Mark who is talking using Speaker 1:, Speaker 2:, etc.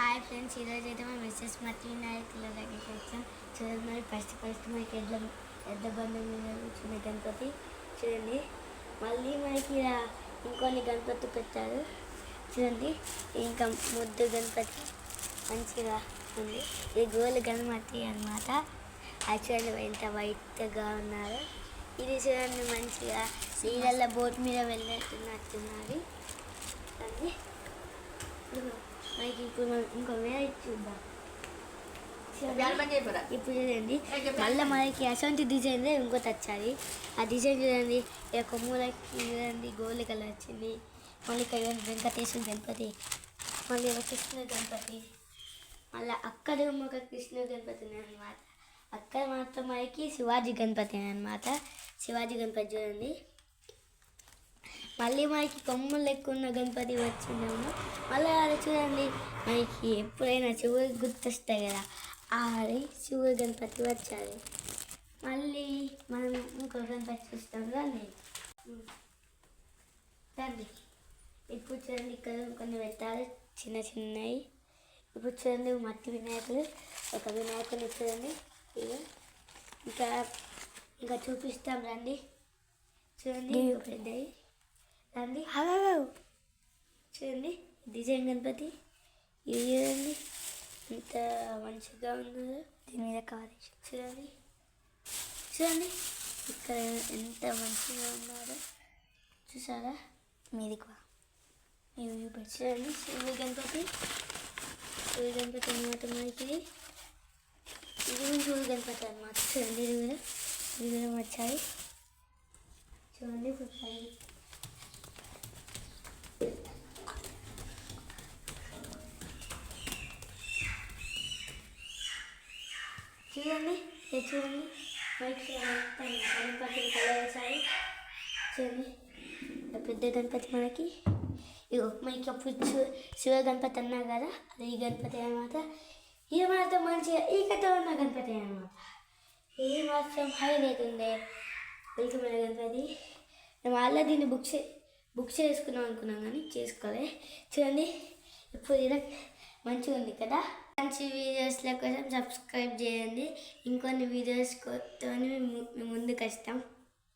Speaker 1: Hi friends, ఈరోజు అయితే మేము మిస్సెస్ మట్టి వినాయకుల దగ్గరికి వచ్చాం. చూడండి, మరి ఫస్ట్ మనకి ఎడ్ల బంధం మీద కూర్చున్న గణపతి చూడండి. మళ్ళీ మనకి ఇలా ఇంకొన్ని గణపతి పెట్టారు చూడండి. ఇంకా ముద్దు గణపతి మంచిగా ఉంది. ఇది గోలు గణపతి అనమాట. అది చూడండి ఎంత వైట్గా ఉన్నారు. ఇది చూడండి మంచిగా సీరియల్ల బోట్ మీద వెళ్ళట్టున్నట్టున్నది అండి. మనకి ఇప్పుడు మనం ఇంకో వేరే చూద్దాం. ఇప్పుడు చూడండి, మళ్ళీ మనకి అసొంటి డిజైన్ ఇంకోటి వచ్చాది. ఆ డిజైన్ చూడండి, ఇక కొమ్ములకి చూడండి గోల్డ్ కలర్ వచ్చింది. మళ్ళీ ఇక్కడ వెంకటేశ్వర గణపతి, మళ్ళీ ఒక కృష్ణ గణపతి, మళ్ళీ అక్కడ ఒక కృష్ణ గణపతి అనమాట. అక్కడ మాత్రం మనకి శివాజీ గణపతి అనమాట. శివాజీ గణపతి చూడండి. మళ్ళీ మనకి కొమ్ములు ఎక్కువ ఉన్న గణపతి వచ్చిందేమో. మళ్ళీ అది చూడండి, మనకి ఎప్పుడైనా శివుడికి గుర్తొస్తాయి కదా, అది శివుడి గణపతి వచ్చాది. మళ్ళీ మనం ఇంకో గణపతి చూస్తాం రండి. ఇప్పుడు చూడండి, ఇక్కడ కొన్ని పెట్టాలి చిన్న చిన్నవి. ఇప్పుడు చూడండి మట్టి వినాయకుడు, ఒక వినాయకుడిని చూడండి. ఇంకా ఇంకా చూపిస్తాం రండి. చూడండి పెద్దవి రండి. చూడండి డిజైన్ గణపతి, ఇది చూడండి ఎంత మంచిగా ఉందో. దీని మీద కావాలి చూడండి. చూడండి ఇక్కడ ఎంత మంచిగా ఉన్నారో చూసారా. మీదికి చూడండి శివుడి గణపతి. శివుడి గణపతి అనమాట మనకి. ఇది శివుడి గణపతి అనమాట. చూడండి ఇది కూడా వచ్చాయి చూడండి. ఇప్పుడు చూడండి చూడండి గణపతి కలర్ వేసాయి చూడండి. పెద్ద గణపతి మనకి ఇగో మనకి అప్పుడు శివ గణపతి అన్నా కదా, అది ఈ గణపతి అనమాట. ఇది మాత్రం మంచిగా ఈ కథ ఉన్న గణపతి అనమాట. ఇది మాత్రం హైలైట్ ఉండే వెల్కమైన గణపతి. మేము ఆల్రెడీ దీన్ని బుక్ చేసుకున్నాం అనుకున్నాం కానీ చేసుకోలే. చూడండి ఇప్పుడు ఇలా మంచిగా ఉంది కదా. మంచి వీడియోస్ల కోసం సబ్స్క్రైబ్ చేయండి. ఇంకొన్ని వీడియోస్ కొత్త మేము ముందుకు వస్తాం.